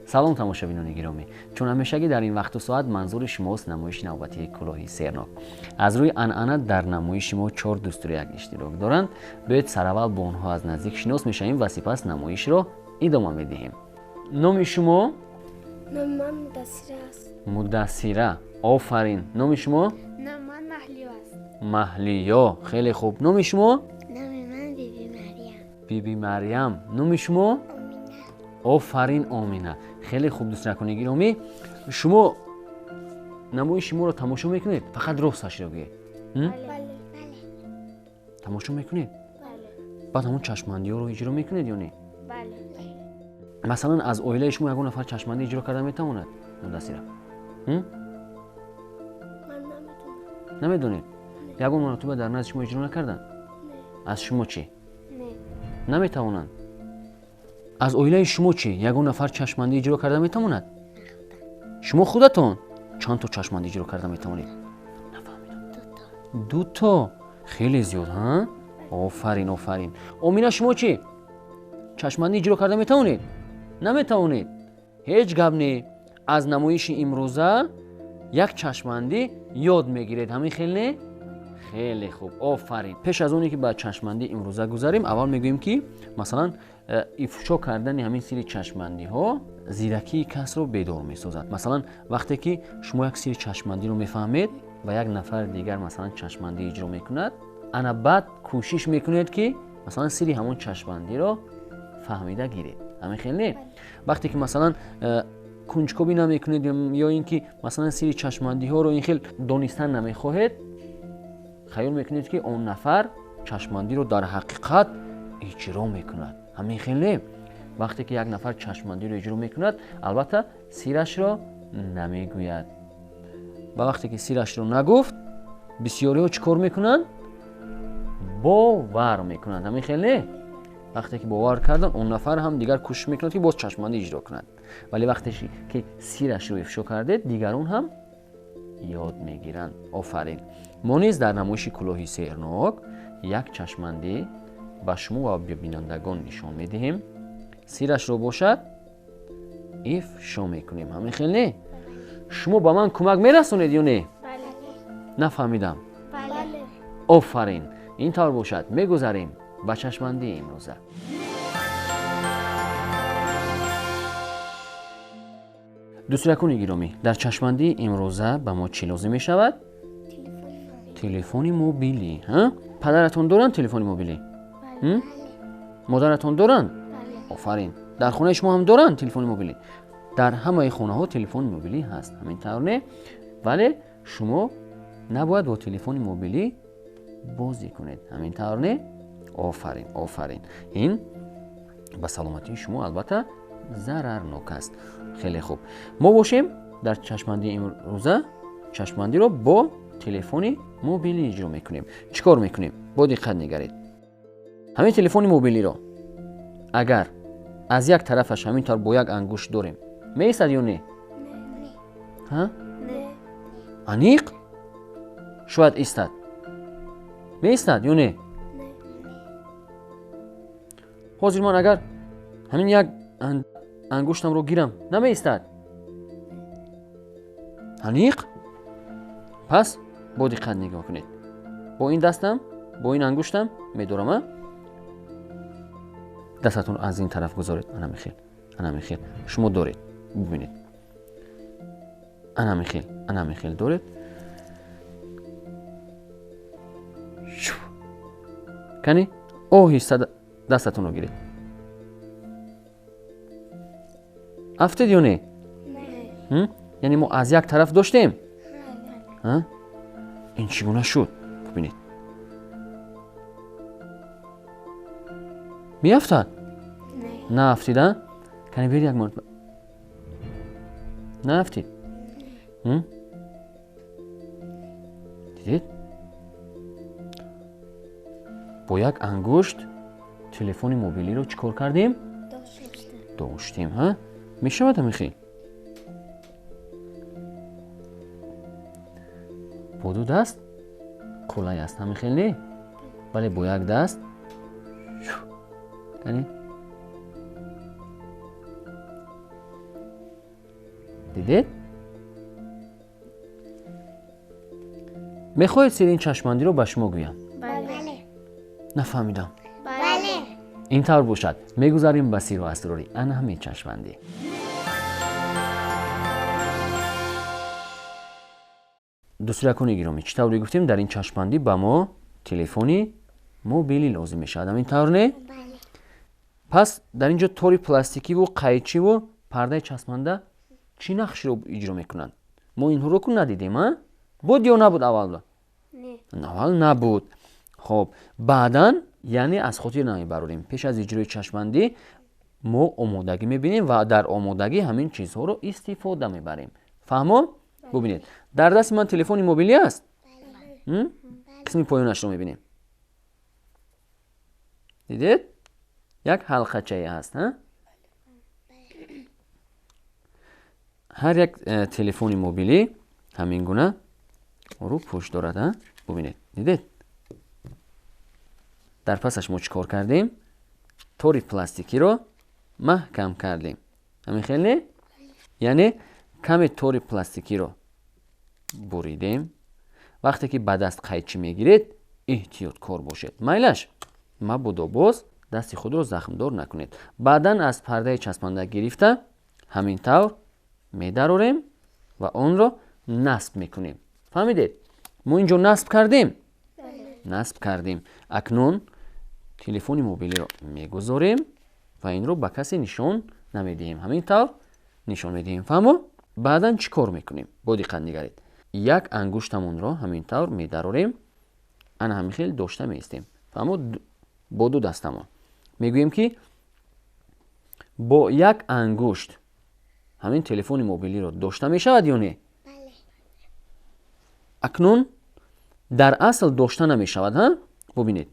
سلام تماشابینان گرامی، چون همیشگی در این وقت و ساعت منظور شماست نمایش نوبتی کلاهی سرناک. از روی عنعنه در نمایش ما 4 دوست یک اشتراک دارند. باید سراول با آنها از نزدیک شناس میشویم و سپس نمایش را ادامه میدهیم. نام شما؟ نام من مدثره است. مدثره، آفرین. نام شما؟ نام من محلیا است. محلیا، خیلی خوب. نام شما؟ نام من بیبی مریم. بیبی مریم. نام شما؟ آمینه. آفرین آمینه. خیلی خوب دوستان گرامی، شما نمایش ما رو تماشا میکنید؟ فقط راستش رو بگید. بله. تماشا میکنید؟ بله. بعد همون چشمندی ها رو اجرا میکنید یا نه؟ بله. مثلا از اویله شما یگون نفر چشمندی اجرا کرده میتواند؟ مدثره. من نمیدونم. نمیدونید؟ یگون مرتبه در نزد شما اجرا نکردن؟ نه. از شما چی؟ نه. نمیتوانند. از اویله شما چی؟ یگون نفر چشمندی اجرا کرده میتواند؟ شما خودتون چند تا چشمندی اجرا کرده میتوانید؟ نفهمیدم. 2 تا. خیلی زیاد ها؟ آفرین آفرین. آمینه شما چی؟ چشمندی اجرا کرده میتوانید؟ نمیتوانید. هیچ گپ نی. از نمایش امروزه یک چشمندی یاد میگیرید. همین خیلی نه؟ خیلی خوب. آفرین. پیش از اونی که به چشمندی امروزه گذاریم، اول میگوییم که مثلا افشا کردن همین سری چشمندی ها زیرکی کس رو بیدار میسازد. مثلا وقتی که شما یک سری چشمندی رو میفهمید و یک نفر دیگر مثلا چشمندی اجرا میکند، انا بعد کوشش میکنید که مثلا سری همون چشمندی رو فهمیده گیرید. همین خیلی نه؟ وقتی که مثلا کنجکاوی نمیکنید یا اینکه مثلا سری چشمندی ها رو این خیلی دانستن نمیخواهید، خیال میکنید که اون نفر چشمندی رو در حقیقت اجرا میکند. همین خیلی نه؟ وقتی که یک نفر چشمندی رو اجرا میکند، البته سیرش را نمیگوید. و وقتی که سیرش رو نگفت، بسیاری ها چیکار میکنند؟ باور میکنند. همین خیلی نه؟ وقتی که باور کردن، اون نفر هم دیگر کوشش میکند که باز چشمندی اجرا کند. ولی وقتی که سیرش رو افشا کرده، دیگران هم یاد میگیرند. آفرین. ما نیز در نمایش کلاهی سرناک یک چشمندی به شما و بینندگان نشان میدهیم. سیرش رو باشد افشا میکنیم. همین خیلی نه؟ شما با من کمک میرسونید یا نه؟ بله. نفهمیدم. بله. آفرین. این طور باشد میگذاریم به چشمندی امروزه. دوستان گرامی، در چشمندی امروزه به ما چی لازم می شود؟ تلفن موبیلی. ها؟ پدرتون دارن تلفن موبیلی؟ بله. مادرتون دارن؟ بله. آفرین. در خانه شما هم دارن تلفن موبیلی؟ در همه خانه ها تلفن موبیلی هست. همین طور نه؟ ولی شما نباید با تلفن موبیلی بازی کنید. همین طور نه؟ آفرین آفرین. این به سلامتی شما البته ضررناک است. خیلی خوب. ما باشیم در چشمندی امروزه چشمندی رو با تلفن موبیلی اجرا میکنیم. چیکار میکنیم؟ با دقت نگرید. همین تلفن موبیلی رو اگر از یک طرفش همین طور با یک انگشت داریم، میایستد یا نه؟ نه. ها؟ نه. انیق؟ شاید ایستد. میایستد یا نه؟ نه. حاضر من اگر همین یک انگشتم رو گیرم، نمیایستد. انیق؟ پس با دقت نگاه کنید. با این دستم، با این انگشتم میدارم. دستتون از این طرف گذارید. انا میخیل. شما دارید. ببینید. انا میخیل دارید. کنی؟ آهسته دستتون رو گیرید. افتید یا نه؟ نه. یعنی ما از یک طرف داشتیم. بله. ها؟ این چگونه شد؟ ببینید. میافتد؟ نه. نه افتیده؟ کنی برید یک مرتبه. نه افتید؟ دیدید؟ با یک انگشت تلفن موبیلی رو چیکار کردیم؟ داشتیم. ها؟ میشود همین خیلی. با 2 دست کلاه است. همین خیلی نه؟ ولی با یک دست کنی دیدید؟ میخواید سر این چشماندی رو به شما گویم؟ بله. نفهمیدم. بله. اینطور باشد. میگذاریم به سیر و اسراری آن همین چشماندی. دوستان گرامی، چطوری گفتیم در این چشماندی به ما تلفنی موبیلی لازم میشه. اینطور نه؟ بله. پس در اینجا توری پلاستیکی و قیچی و پرده چسبانده چی نقشی رو اجرا میکنن؟ ما این رو ندیدیم ها؟ بود یا نبود اول؟ نه. اول نبود. خب بعداً یعنی از خاطر نمیبریم پیش از اجرای چشماندی ما آمادگی میبینیم و در آمادگی همین چیزها رو استفاده میبریم. فهمو؟ ببینید در دست من تلفن موبیلی است. قسم پایانش رو میبینیم. دیدید؟ یک حلقچه هست ها؟ هر یک تلفن موبیلی همین گونه رو پشت دارد ها؟ ببینید. دیدید؟ در پسش ما چیکار کردیم؟ توری پلاستیکی رو محکم کردیم. همین خیلی؟ یعنی کمی توری پلاستیکی رو بریدیم. وقتی که به دست قیچی میگیرید احتیاط کار باشید. میلش مبادا باز دست خود رو زخمدار نکنید. بعداً از پرده چسبانده گرفته همین طور میداریم و اون رو نصب میکنیم. فهمیدید؟ ما اینجا نصب کردیم. نصب کردیم. اکنون تلفن موبیلی رو میگذاریم و این رو به کسی نشون نمیدیم. همین طور نشون میدیم. فهمو؟ بعداً چی کار میکنیم؟ با دقت نگرید. یک انگشتمون رو همین طور میداریم. انا همین خیلی داشته میستیم. فهمو؟ با دو دستمون میگوییم که با یک انگشت همین تلفن موبیلی رو داشته میشود یا نه؟ بله. اکنون در اصل داشته نمیشود ها؟ ببینید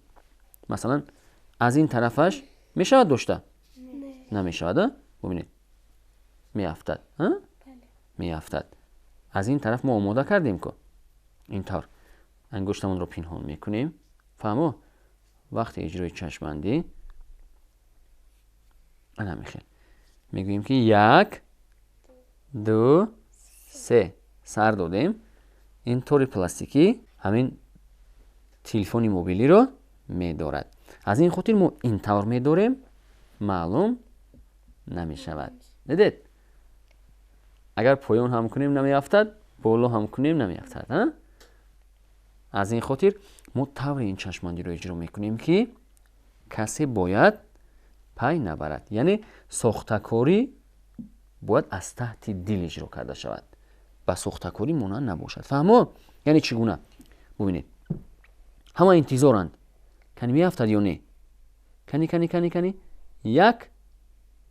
مثلا از این طرفش میشود داشته؟ نمیشود ها؟ ببینید میافتد ها؟ میافتد. از این طرف ما آماده کردیم که اینطور انگشتمون رو پنهان میکنیم. فهمو؟ وقتی اجرای چشماندی انا میخواد میگوییم که 1 2 3 سر دادیم. این توری پلاستیکی همین تلفن موبیلی رو میدارد. از این خاطر ما این طور میداریم معلوم نمیشود. دیدید؟ اگر پایان هم کنیم نمیافتد، بالا هم کنیم نمیافتد ها؟ از این خاطر ما طور این چشماندی رو اجرا میکنیم که کسی باید پای نبرد. یعنی ساختکاری باید از تحت دل اجرا کرده شود. با ساختکاری مانند نباشد. فهمو؟ یعنی چگونه؟ ببینید همه انتظارند. کنی میافتد یا نه؟ کنی 1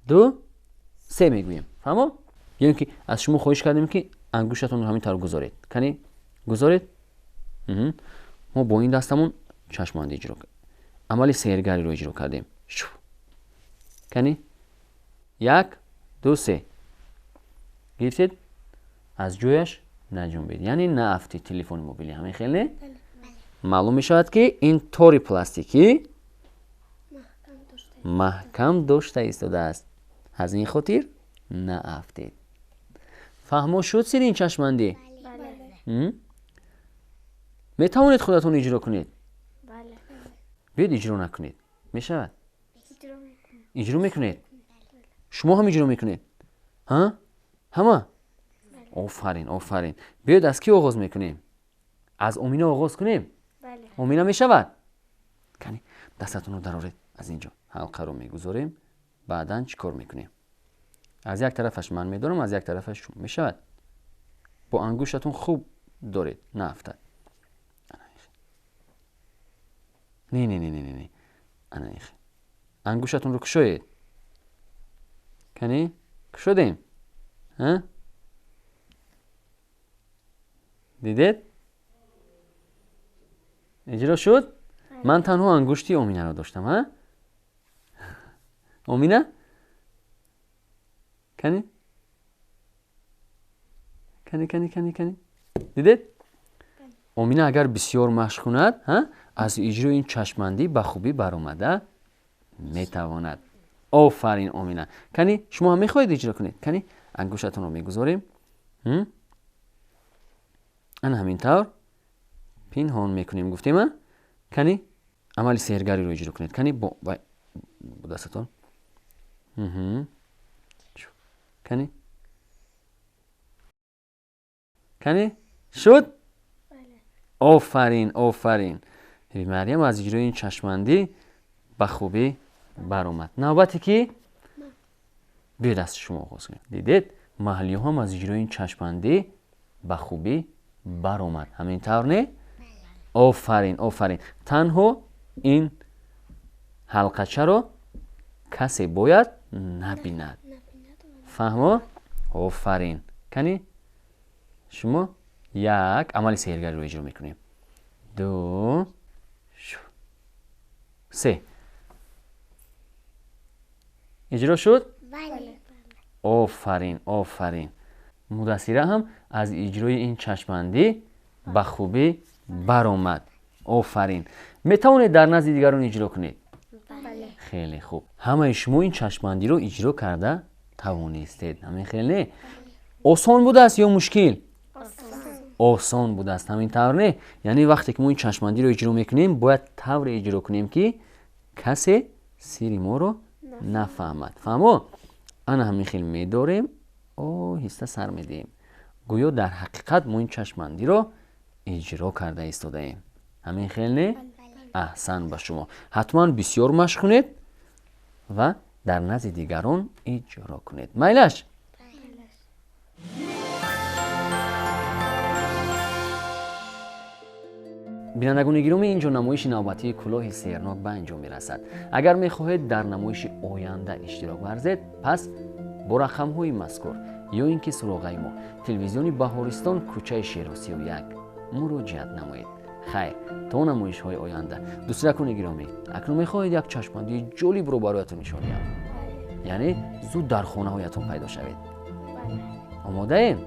2 3 میگوییم. فهمو؟ یعنی که از شما خواهش کردیم که انگشتتون رو همین طور گذارید. کنی گذارید. ما با این دستمون چشماندی اجرا کردیم. عمل سیرگری رو اجرا کردیم. کنی 1 2 3 گرفتید؟ از جویش نجنبید. یعنی نافتید تلفن موبیلی. همین خیلی معلوم می شود که این توری پلاستیکی محکم داشته ایستاده است. از این خاطر نافتید. فهمو شد سر این چشماندی؟ بله. می توانید خودتون اجرا کنید؟ بله. بیاید اجرا نکنید. می شود؟ اجرا میکنم. اجرا میکنید؟ شما هم اجرا میکنید؟ ها؟ همه؟ آفرین. بیاید از کی آغاز میکنیم؟ از امینا آغاز کنیم؟ بله. امینا می شود؟ کنی دستتون رو درارید. از اینجا حلقه رو میگذاریم. بعداً چی کار میکنیم؟ از یک طرفش من میدارم، از یک طرفش شما. می شود؟ با انگشتتون خوب دارید. نه افتاد. نه. انگشتتون رو کشوید. کنی؟ کشودیم. ها؟ دیدید؟ اجرا شد؟ من تنها انگشتی امینه رو داشتم ها؟ امینه؟ کنی؟ دیدید؟ امینه اگر بسیار مشق کند از اجرای این چشماندی به خوبی برآمده میتواند. آفرین امینه. کنی شما هم میخواهید اجرا کنید؟ کنی انگشتتون رو میگذاریم انا همین طور پینهان میکنیم. گفتیم کنی عمل سحرگری رو اجرا کنید. کنی با دستتون کنی کنی شد. آفرین آفرین. مریم از اجرای این چشمندی به خوبی برآمد. نوبتی که به دست شما آغاز کنید. دیدید محلی هم از اجرای این چشمندی به خوبی برآمد. همین طور نه؟ آفرین آفرین. تنها این حلقچه رو کسی باید نبیند. فهمو؟ آفرین. کنی شما یک عمل سحرگری رو اجرا میکنیم. 2 3 اجرا شد؟ بله. آفرین آفرین. مدثره هم از اجرای این چشمندی به خوبی برآمد. آفرین. میتونید در نزد دیگران اجرا کنید؟ بله. خیلی خوب. همه شما این چشمندی رو اجرا کرده توانستید. همین خیلی آسان بوده است یا مشکل؟ آسان بوده است. همین طور نه؟ یعنی وقتی که ما این چشمندی رو اجرا میکنیم باید طور اجرا کنیم که کسی سری ما رو نفهمد. فهمو؟ انا همین خیلی میداریم هسته سر میدیم. گویا در حقیقت ما این چشمندی رو اجرا کرده ایستاده ایم. همین خیلی نه؟ احسن به شما. حتما بسیار مشق کنید و در نزد دیگران اجرا کنید. میلش؟ بینندگان گرامی، اینجا نمایش نوبتی کلاه سحرناک به انجام میرسد. اگر میخواهید در نمایش آینده اشتراک ورزید، پس با رقم‌های مذکور یا اینکه سراغ ما تلویزیون بهارستان کوچه شیر 31 مراجعت نمایید. خیر تا نمایش های آینده. دوستان گرامی، اکنون میخواهید یک چشمندی جالب رو برایتون نشان دهم. یعنی زود در خانه هایتون پیدا شوید. آماده این؟